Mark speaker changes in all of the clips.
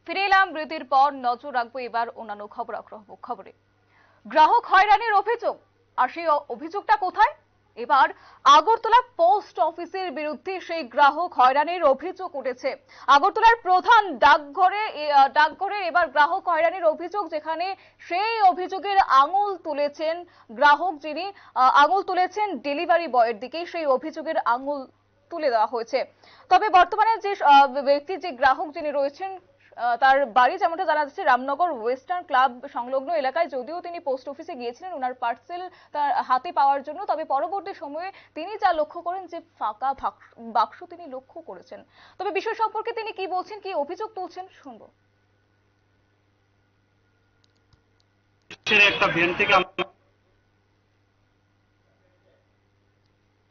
Speaker 1: ফিরে এলাম বিরতির পর। নজর রাখবো এবার অন্যান্য খবরে। গ্রাহক হয়রানির অভিযোগ, আর সেই অভিযোগটা কোথায়? এবার আগরতলা পোস্ট অফিসের বিরুদ্ধে সেই গ্রাহক হয়রানির অভিযোগ উঠেছে। আগরতলার প্রধান ডাকঘরে এবার গ্রাহক হয়রানির অভিযোগ, যেখানে সেই অভিযোগের আঙুল তুলেছেন গ্রাহক, যিনি আঙুল তুলেছেন ডেলিভারি বয়ের দিকে। সেই অভিযোগের আঙুল তুলে দেওয়া হয়েছে। তবে বর্তমানে যে ব্যক্তি, যে গ্রাহক যিনি রয়েছেন, তার বাড়ি যেমনটা জানা যাচ্ছে রামনগর ওয়েস্টার্ন ক্লাব সংলগ্ন এলাকায়। যদিও তিনি পোস্ট অফিসে গিয়েছিলেন ওনার পার্সেল তার হাতে পাওয়ার জন্য, তবে পরবর্তী সময়ে তিনি যা লক্ষ্য করেন যে ফাঁকা বাক্স তিনি লক্ষ্য করেছেন। তবে বিষয় সম্পর্কে তিনি কি বলছেন, কি অভিযোগ তুলছেন, শুনবো।
Speaker 2: একটা ভ্যান থেকে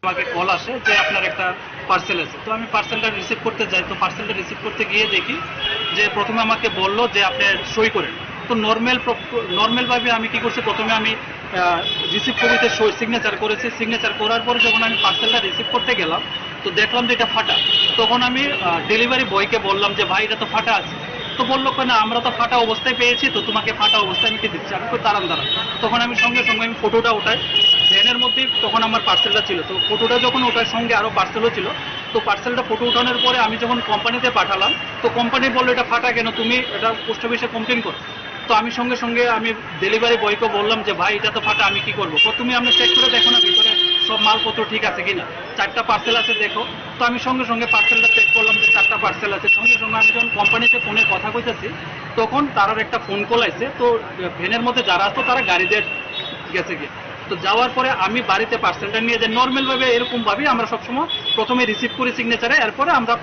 Speaker 2: আমাকে কল আসে যে আপনার একটা পার্সেল আছে। তো আমি পার্সেলটা রিসিভ করতে যাই। তো পার্সেলটা রিসিভ করতে গিয়ে দেখি যে প্রথমে আমাকে বললো যে আপনি সই করেন। তো নর্মাল ভাবে আমি কি করছি, প্রথমে আমি রিসিভ কপিতে সিগনেচার করেছি। সিগনেচার করার পরে যখন আমি পার্সেলটা রিসিভ করতে গেলাম, তো দেখলাম যে এটা ফাটা। তখন আমি ডেলিভারি বয়কে বললাম যে ভাই এটা তো ফাটা আছে। তো বললো না, আমরা তো ফাটা অবস্থায় পেয়েছি, তো তোমাকে ফাটা অবস্থায় আমি কি দিচ্ছি। আমি দাঁড়ান। তখন আমি সঙ্গে সঙ্গে আমি ফটোটা উঠাই। ভ্যানের মধ্যেই তখন আমার পার্সেলটা ছিল। তো ফটোটা যখন ওঠার সঙ্গে আরো পার্সেলও ছিল। তো পার্সেলটা ফটো উঠানোর পরে আমি যখন কোম্পানিতে পাঠালাম, তো কোম্পানি বললো এটা ফাটা কেন, তুমি এটা পোস্ট অফিসে কমপ্লেন করো। তো আমি সঙ্গে সঙ্গে আমি ডেলিভারি বয়কে বললাম যে ভাই এটা তো ফাটা, আমি কি করবো। তুমি আমরা চেক করে দেখো না ভিতরে সব মালপত্র ঠিক আছে কিনা, 4টা পার্সেল আছে দেখো। তো আমি সঙ্গে সঙ্গে পার্সেলটা চেক করলাম যে 4টা পার্সেল আছে। সঙ্গে সঙ্গে আমি যখন কোম্পানিতে ফোনে কথা কইতেছি, তখন তারার একটা ফোন কল আছে। তো ভ্যানের মধ্যে যারা আসতো তারা গাড়িতে গেছে গিয়ে। তো যাওয়ার পরে আমি বাড়িতে পার্সেলটা নিয়ে যাই। নর্মাল ভাবে এরকম ভাবে আমরা সবসময় প্রথমে রিসিভ করি সিগনেচারে, এরপরে আমরা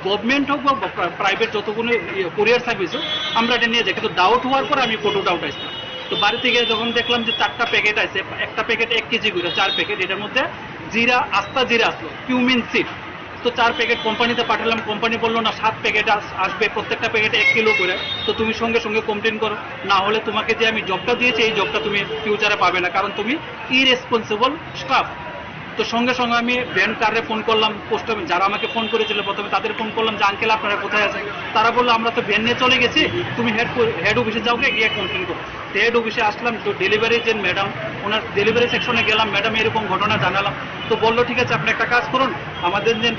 Speaker 2: গভর্নমেন্ট হোক বা প্রাইভেট যতগুলো কুরিয়ার সার্ভিস হোক আমরা এটা নিয়ে যাই। কিন্তু ডাউট হওয়ার পরে আমি ফটোটা উঠাইছিলাম। তো বাড়িতে গিয়ে যখন দেখলাম যে 4টা প্যাকেট আছে, একটা প্যাকেট 1 কেজি করে 4 প্যাকেট, এটার মধ্যে আস্তা জিরা আসলো, কিউমিন সিড। তো 4 প্যাকেট কোম্পানিতে পাঠালাম। কোম্পানি বললো না, 7 প্যাকেট আসবে, প্রত্যেকটা প্যাকেটে 1 কিলো করে। তো তুমি সঙ্গে সঙ্গে কমপ্লেন করো, না হলে তোমাকে যে আমি জবটা দিয়েছি এই জবটা তুমি ফিউচারে পাবে না, কারণ তুমি ইরেসপন্সিবল স্টাফ। তো সঙ্গে সঙ্গে আমি ভ্যান কারে ফোন করলাম, পোস্ট অফিস যারা আমাকে ফোন করেছিল প্রথমে তাদের ফোন করলাম যে আঙ্কেল আপনারা কোথায় আছেন। তারা বললো আমরা তো ভ্যান নিয়ে চলে গেছি, তুমি হেড অফিসে যাও গিয়ে কমপ্লেন করো। হেড অফিসে আসলাম। তো ডেলিভারি যে ম্যাডাম, ওনার ডেলিভারি সেকশনে গেলাম, ম্যাডাম এরকম ঘটনা জানালাম। তো বললো ঠিক আছে আপনি একটা কাজ করুন, আমাদের যে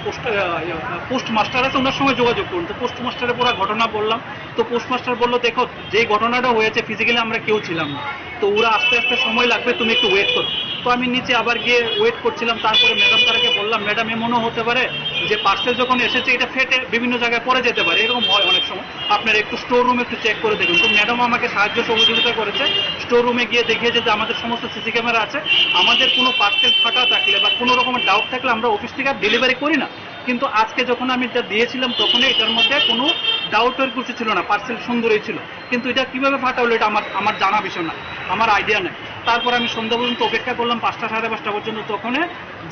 Speaker 2: পোস্ট মাস্টার আছে ওনার সঙ্গে যোগাযোগ করুন। তো পোস্ট মাস্টারের পুরো ঘটনা বললাম। তো পোস্ট মাস্টার বললো দেখো যে ঘটনাটা হয়েছে ফিজিক্যালি আমরা কেউ ছিলাম না, তো ওরা আস্তে আস্তে সময় লাগবে, তুমি একটু ওয়েট করো। তো আমি নিচে আবার গিয়ে ওয়েট করছিলাম। তারপরে ম্যাডাম তারাকে বললাম ম্যাডাম এমনও হতে পারে যে পার্সেল যখন এসেছে এটা ফেটে বিভিন্ন জায়গায় পড়ে যেতে পারে, এরকম হয় অনেক সময়, আপনার একটু স্টোর রুমে একটু চেক করে দেখুন। তো ম্যাডাম আমাকে সাহায্য সহযোগিতা করেছে। স্টোর রুমে গিয়ে দেখিয়েছে যে আমাদের সমস্ত সিসি ক্যামেরা আছে, আমাদের কোনো পার্সেল ফাটা থাকলে বা কোনো রকমের ডাউট থাকলে আমরা অফিস থেকে ডেলিভারি করি না। কিন্তু আজকে যখন আমি এটা দিয়েছিলাম তখন এটার মধ্যে কোনো ডাউটের কিছু ছিল না, পার্সেল সুন্দরই ছিল। কিন্তু এটা কিভাবে ফাটা হলো এটা আমার জানা বিষয় না, আমার আইডিয়া নেই। তারপর আমি সন্ধ্যা পর্যন্ত অপেক্ষা করলাম, 5টা সাড়ে 5টা পর্যন্ত। তখন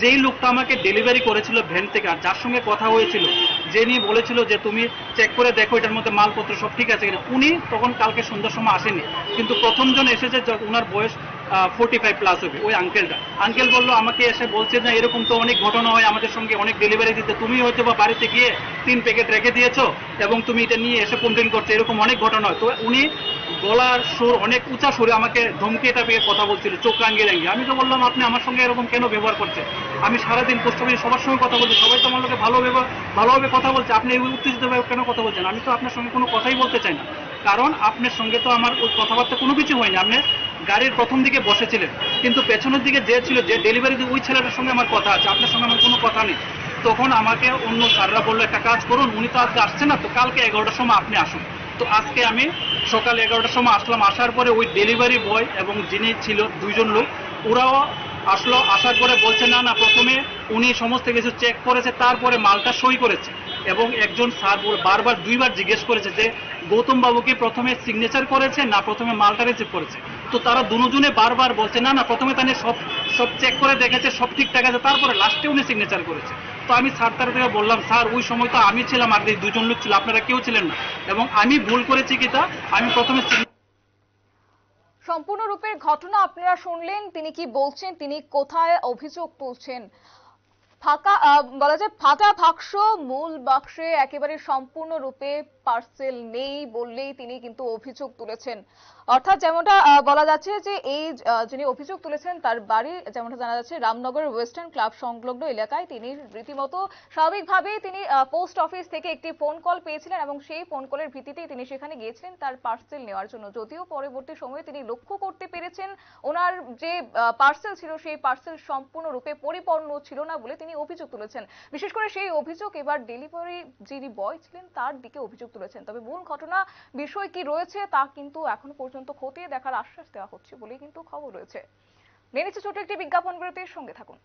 Speaker 2: যেই লোকটা আমাকে ডেলিভারি করেছিল ভ্যান থেকে, আর যার সঙ্গে কথা হয়েছিল, যে নিয়ে বলেছিল যে তুমি চেক করে দেখো এটার মধ্যে মালপত্র সব ঠিক আছে কিনা, উনি তখন কালকে সন্ধ্যার সময় আসেনি। কিন্তু প্রথমজন এসেছে, ওনার বয়স 45 প্লাস হবে, ওই আঙ্কেল বললো আমাকে এসে বলছে যে এরকম তো অনেক ঘটনা হয় আমাদের সঙ্গে, অনেক ডেলিভারি দিতে, তুমি হয়তো বা বাড়িতে গিয়ে 3 প্যাকেট রেখে দিয়েছো এবং তুমি এটা নিয়ে এসে কমপ্লেন করছো, এরকম অনেক ঘটনা হয়। তো উনি গলার সুর অনেক উঁচা সুরে আমাকে ধমকে পেয়ে কথা বলছিল, চোখ রাঙিয়ে রাঙিয়ে। আমি তো বললাম আপনি আমার সঙ্গে এরকম কেন ব্যবহার করছেন, আমি সারাদিন পোস্ট অফিসে সবার সঙ্গে কথা বলছি, সবাই তো আমার লোকে ভালোভাবে কথা বলছে, আপনি এই উত্তেজিতভাবে কেন কথা বলছেন। আমি তো আপনার সঙ্গে কোনো কথাই বলতে চাই না, কারণ আপনার সঙ্গে তো আমার ওই কথাবার্তা কোনো কিছু হয়নি। আপনি গাড়ির প্রথম দিকে বসেছিলেন, কিন্তু পেছনের দিকে যে ছিল, যে ডেলিভারি ওই ছেলেটার সঙ্গে আমার কথা আছে, আপনার সঙ্গে আমার কোনো কথা নেই। তখন আমাকে অন্য স্যাররা বললো একটা কাজ করুন, উনি তো আজকে আসছে না, তো কালকে 11টার সময় আপনি আসুন। তো আজকে আমি সকাল 11টার সময় আসলাম। আসার পরে ওই ডেলিভারি বয় এবং যিনি ছিল 2জন লোক, ওরাও আসলো। আসার পরে বলছে না না, প্রথমে উনি সমস্ত কিছু চেক করেছে, তারপরে মালটা সই করেছে। এবং একজন স্যার বারবার 2বার জিজ্ঞেস করেছে যে গৌতম বাবু কি প্রথমে সিগনেচার করেছে না প্রথমে মালটা রিসিভ করেছে। তো তারা দুজনে বারবার বলছে না না, প্রথমে তাহলে সব চেক করে দেখেছে, সব ঠিকঠাক আছে, তারপরে লাস্টে উনি সিগনেচার করেছে। তো আমি স্যার থেকে বললাম স্যার ওই সময় তো আমি ছিলাম আর 2জন লোক ছিল, আপনারা কেউ ছিলেন না, এবং আমি ভুল করেছি কি তা আমি প্রথমে।
Speaker 1: সম্পূর্ণরূপে ঘটনা আপনারা শুনলেন, তিনি কি বলছেন, তিনি কোথায় অভিযোগ তুলছেন। ফাঁকা বলা যায় ফাটা বাক্স, মূল বাক্সে একেবারে সম্পূর্ণরূপে পার্সেল নেই বললেই তিনি কিন্তু অভিযোগ তুলেছেন। অর্থাৎ যেমনটা বলা যাচ্ছে যে এই যিনি অভিযোগ তুলেছেন তার বাড়ি যেমনটা জানা যাচ্ছে রামনগর ওয়েস্টার্ন ক্লাব সংলগ্ন এলাকায়। তিনি রীতিমতো স্বাভাবিকভাবেই তিনি পোস্ট অফিস থেকে একটি ফোন কল পেয়েছিলেন এবং সেই ফোন কলের ভিত্তিতেই তিনি সেখানে গিয়েছিলেন তার পার্সেল নেওয়ার জন্য। যদিও পরবর্তী সময়ে তিনি লক্ষ্য করতে পেরেছেন ওনার যে পার্সেল ছিল সেই পার্সেল সম্পূর্ণরূপে পরিপূর্ণ ছিল না বলে তিনি অভিযোগ তুলেছেন। বিশেষ করে সেই অভিযোগ এবার ডেলিভারি যিনি বয় ছিলেন তার দিকে অভিযোগ তুলেছেন। তবে মূল ঘটনা বিষয় কি রয়েছে তা কিন্তু এখনো পর্যন্ত খতিয়ে দেখার আশ্বাস দেওয়া হচ্ছে বলেই কিন্তু খবর রয়েছে। নিয়ে নিচ্ছে ছোট একটি বিজ্ঞাপন বিরতির, সঙ্গে থাকুন।